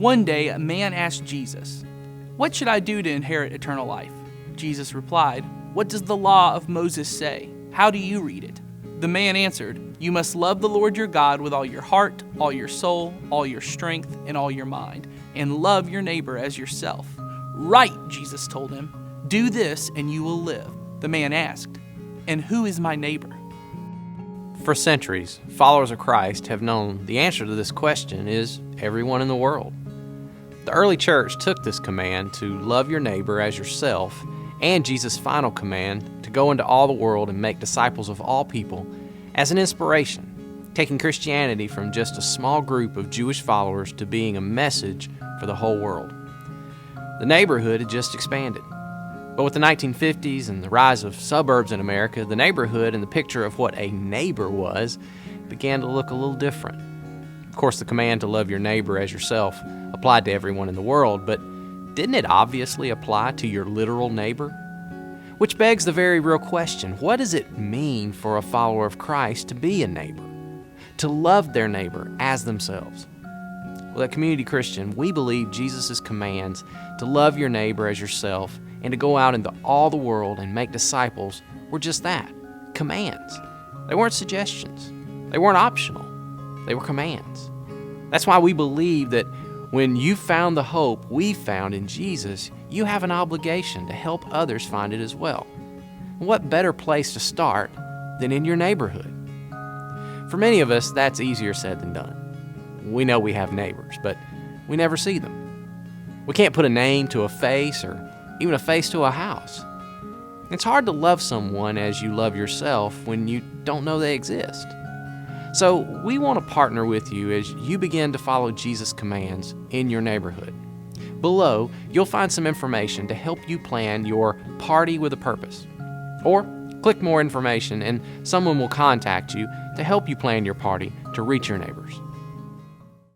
One day, a man asked Jesus, "What should I do to inherit eternal life?" Jesus replied, "What does the law of Moses say? How do you read it?" The man answered, "You must love the Lord your God with all your heart, all your soul, all your strength, and all your mind, and love your neighbor as yourself." "Right," Jesus told him. "Do this and you will live." The man asked, "And who is my neighbor?" For centuries, followers of Christ have known the answer to this question is everyone in the world. The early church took this command to love your neighbor as yourself and Jesus' final command to go into all the world and make disciples of all people as an inspiration, taking Christianity from just a small group of Jewish followers to being a message for the whole world. The neighborhood had just expanded. But with the 1950s and the rise of suburbs in America, the neighborhood and the picture of what a neighbor was began to look a little different. Of course, the command to love your neighbor as yourself applied to everyone in the world, but didn't it obviously apply to your literal neighbor? Which begs the very real question, what does it mean for a follower of Christ to be a neighbor? To love their neighbor as themselves? Well, at Community Christian, we believe Jesus' commands to love your neighbor as yourself and to go out into all the world and make disciples were just that, commands. They weren't suggestions. They weren't optional. They were commands. That's why we believe that when you found the hope we found in Jesus, you have an obligation to help others find it as well. What better place to start than in your neighborhood? For many of us, that's easier said than done. We know we have neighbors, but we never see them. We can't put a name to a face or even a face to a house. It's hard to love someone as you love yourself when you don't know they exist. So we want to partner with you as you begin to follow Jesus' commands in your neighborhood. Below, you'll find some information to help you plan your party with a purpose. Or click more information and someone will contact you to help you plan your party to reach your neighbors.